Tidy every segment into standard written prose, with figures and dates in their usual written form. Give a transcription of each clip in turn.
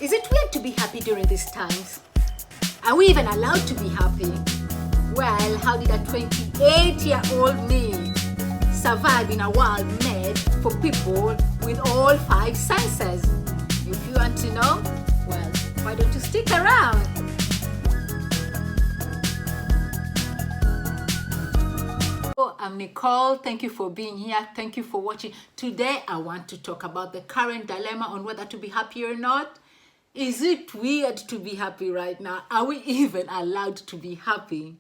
Is it weird to be happy during these times? Are we even allowed to be happy? Well, how did a 28-year-old me survive in a world made for people with all 5 senses? If you want to know, well, why don't you stick around? I'm Nicole. Thank you for being here. Thank you for watching. Today, I want to talk about the current dilemma on whether to be happy or not. Is it weird to be happy right now? Are we even allowed to be happy?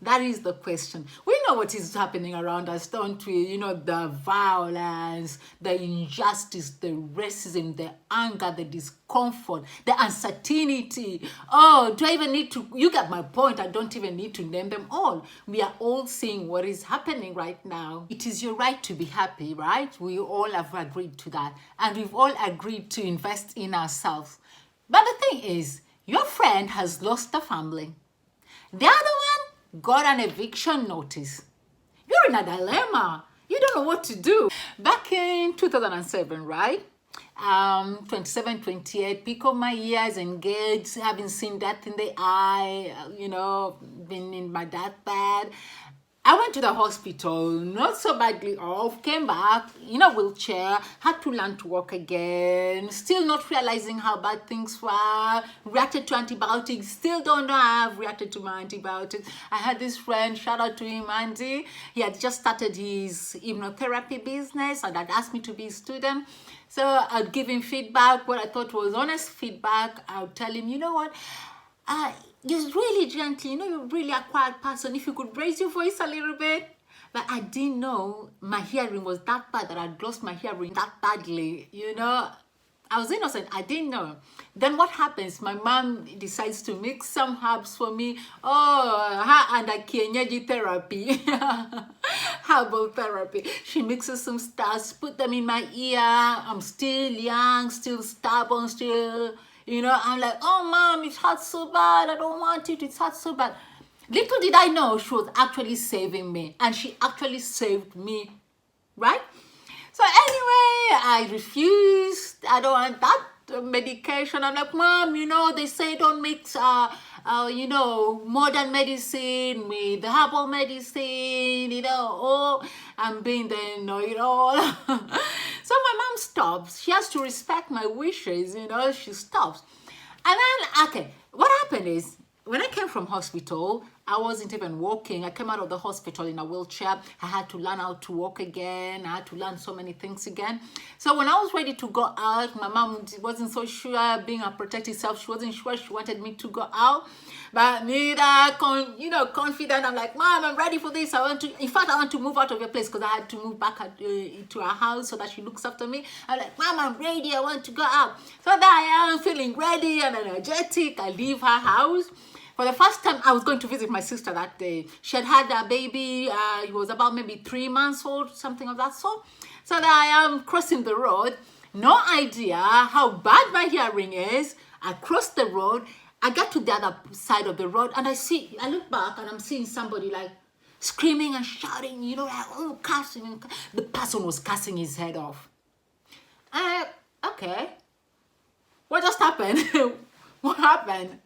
That is the question. We know what is happening around us, don't we? You know, the violence, the injustice, the racism, the anger, the discomfort, the uncertainty. Oh, do I even need to? You get my point. I don't even need to name them all. We are all seeing what is happening right now. It is your right to be happy, right? We all have agreed to that. And we've all agreed to invest in ourselves. But the thing is, your friend has lost a family. The other one got an eviction notice. You're in a dilemma. You don't know what to do. Back in 2007, right? 27, 28, peak of my years, engaged, having seen death in the eye, been in my deathbed. I went to the hospital, not so badly off, came back in a wheelchair, had to learn to walk again, still not realizing how bad things were, reacted to antibiotics, still don't know how I've reacted to my antibiotics. I had this friend, shout out to him, Andy. He had just started his hypnotherapy business and had asked me to be a student. So I'd give him feedback, what I thought was honest feedback. I would tell him, you know what, just really gently, you're really a quiet person. If you could raise your voice a little bit. But I didn't know my hearing was that bad, that I'd lost my hearing that badly. I was innocent. I didn't know. Then what happens? My mom decides to mix some herbs for me. And a kienyeji therapy. Herbal therapy. She mixes some stuff, put them in my ear. I'm still young, still stubborn, still... I'm like, oh, Mom, it hurts so bad. I don't want it. It hurts so bad. Little did I know she was actually saving me. And she actually saved me, right? So anyway, I refused. I don't want that medication. I'm like, Mom, they say don't mix, modern medicine with herbal medicine, I'm being the know-it-all. So my mom stops. She has to respect my wishes, she stops. And then, okay, what happened is, when I came from hospital, I wasn't even walking. I came out of the hospital in a wheelchair. I had to learn how to walk again. I had to learn so many things again. So when I was ready to go out, my mom wasn't so sure, being a protective self, she wasn't sure she wanted me to go out. But confident, I'm like, Mom, I'm ready for this. I want to move out of your place because I had to move back to our house so that she looks after me. I'm like, Mom, I'm ready. I want to go out. So there I am, feeling ready and energetic. I leave her house. For the first time, I was going to visit my sister that day. She had a baby. He was about maybe 3 months old, something of that sort. So there I am crossing the road. No idea how bad my hearing is. I cross the road. I get to the other side of the road and I look back and I'm seeing somebody like screaming and shouting, cursing. The person was cursing his head off. Okay. What just happened? What happened?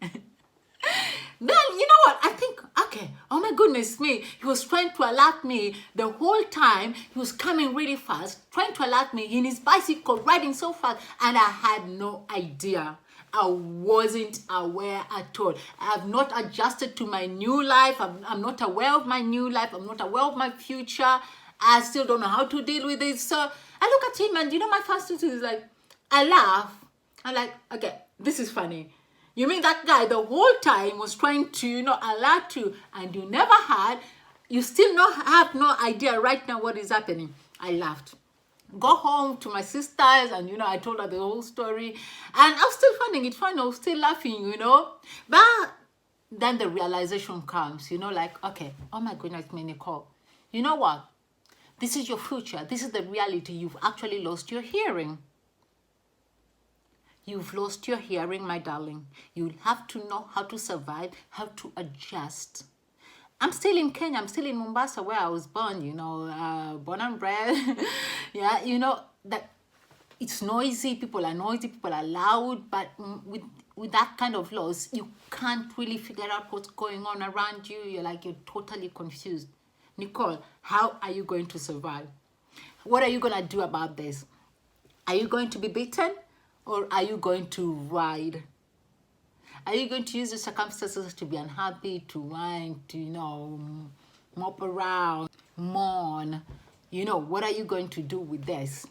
Then, you know what? I think, okay, oh my goodness me. He was trying to alert me the whole time. He was coming really fast, trying to alert me in his bicycle, riding so fast. And I had no idea. I wasn't aware at all. I have not adjusted to my new life. I'm not aware of my new life. I'm not aware of my future. I still don't know how to deal with it. So I look at him and, my first instinct is like, I laugh. I'm like, okay, this is funny. You mean that guy the whole time was trying to, alert you and you never had, you still have no idea right now what is happening. I laughed. Go home to my sisters and, I told her the whole story. And I was still finding it fun. I was still laughing, But then the realization comes, like, okay, oh my goodness, me, Nicole. You know what? This is your future. This is the reality. You've actually lost your hearing. You've lost your hearing, my darling. You'll have to know how to survive, how to adjust. I'm still in Kenya. I'm still in Mombasa, where I was born, born and bred. Yeah, that it's noisy, people are noisy, people are loud, but with that kind of loss, you can't really figure out what's going on around you. You're totally confused. Nicole, how are you going to survive? What are you going to do about this? Are you going to be beaten, or are you going to ride? Are you going to use the circumstances to be unhappy, to whine, to, mop around, mourn? What are you going to do with this?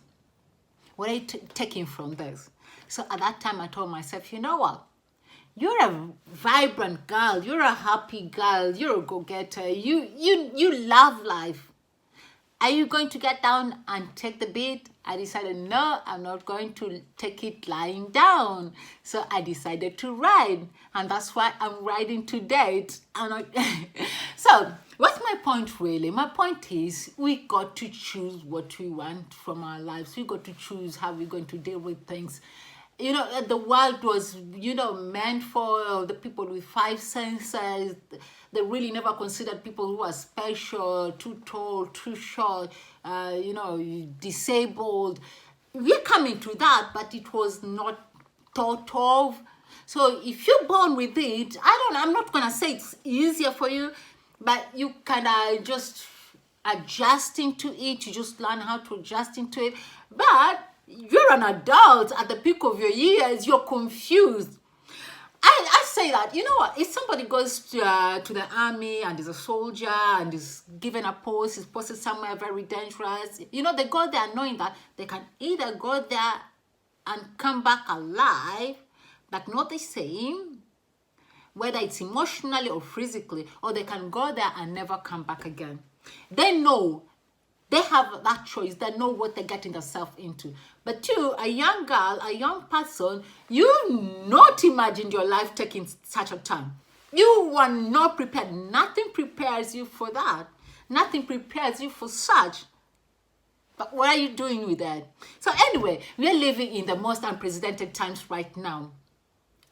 What are you taking from this? So at that time, I told myself, you know what? You're a vibrant girl. You're a happy girl. You're a go-getter. You love life. Are you going to get down and take the beat? I decided, no, I'm not going to take it lying down. So I decided to ride. And that's why I'm riding today. So what's my point really? My point is we got to choose what we want from our lives. We got to choose how we're going to deal with things. The world was, meant for the people with 5 senses. They really never considered people who are special, too tall, too short, disabled. We're coming to that, but it was not thought of. So if you're born with it, I'm not going to say it's easier for you, but you kind of just adjusting to it. You just learn how to adjust into it. But you're an adult at the peak of your years, you're confused. I say that, you know what, if somebody goes to the army and is a soldier and is given a post, is posted somewhere very dangerous, they go there knowing that they can either go there and come back alive, but not the same, whether it's emotionally or physically, or they can go there and never come back again. They know. They have that choice. They know what they're getting themselves into. But you, a young girl, a young person, you not imagined your life taking such a turn. You were not prepared. Nothing prepares you for that. Nothing prepares you for such. But what are you doing with that? So anyway, we are living in the most unprecedented times right now.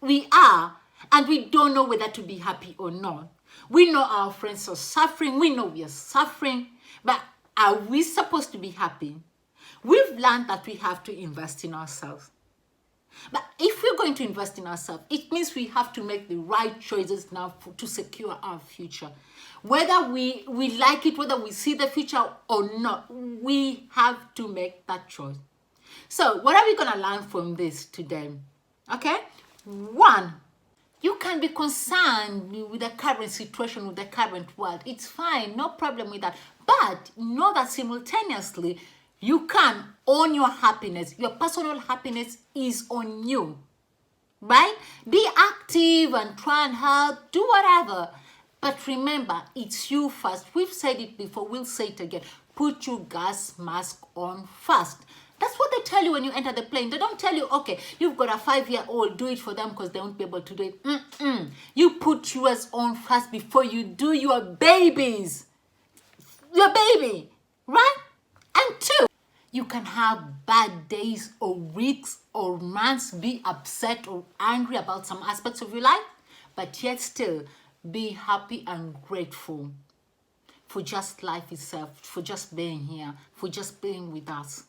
We are, and we don't know whether to be happy or not. We know our friends are suffering. We know we are suffering. But are we supposed to be happy? We've learned that we have to invest in ourselves. But if we're going to invest in ourselves, it means we have to make the right choices now to secure our future. Whether we like it, whether we see the future or not, we have to make that choice. So what are we going to learn from this today? Okay? 1, you can be concerned with the current situation, with the current world. It's fine, no problem with that. But know that simultaneously, you can own your happiness. Your personal happiness is on you, right? Be active and try and help, do whatever. But remember, it's you first. We've said it before, we'll say it again. Put your gas mask on first. That's what they tell you when you enter the plane. They don't tell you, okay, you've got a 5-year-old, do it for them because they won't be able to do it. You put yours on first before you do your babies. Your baby, right? And 2, you can have bad days or weeks or months, be upset or angry about some aspects of your life, but yet still be happy and grateful for just life itself, for just being here, for just being with us.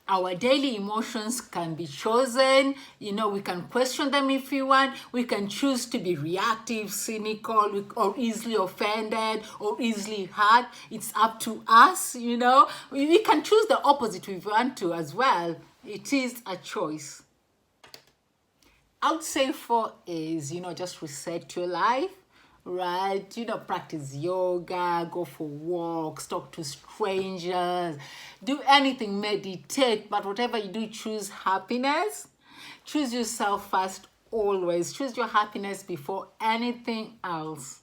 Our daily emotions can be chosen. We can question them if we want. We can choose to be reactive, cynical, or easily offended, or easily hurt. It's up to us, We can choose the opposite if we want to as well. It is a choice. I would say 4 is, just reset your life. Right, practice yoga, go for walks, talk to strangers, do anything, meditate, but whatever you do, choose happiness. Choose yourself first, always. Choose your happiness before anything else.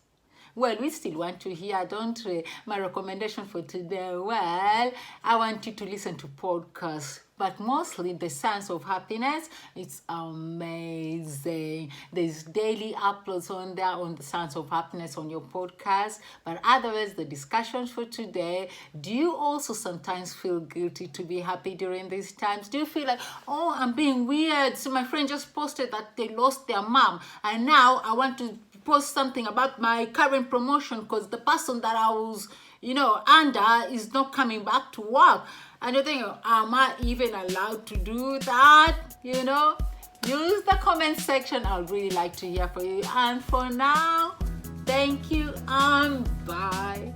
Well, we still want to hear, don't we? My recommendation for today, well, I want you to listen to podcasts, but mostly the Science of Happiness. It's amazing. There's daily uploads on there on the Science of Happiness on your podcast. But otherwise, the discussions for today, do you also sometimes feel guilty to be happy during these times? Do you feel like, oh, I'm being weird? So my friend just posted that they lost their mom, and now I want to post something about my current promotion because the person that I was, under is not coming back to work. and you're thinking, am I even allowed to do that? You know, use the comment section. I'd really like to hear from you. And for now, thank you and bye.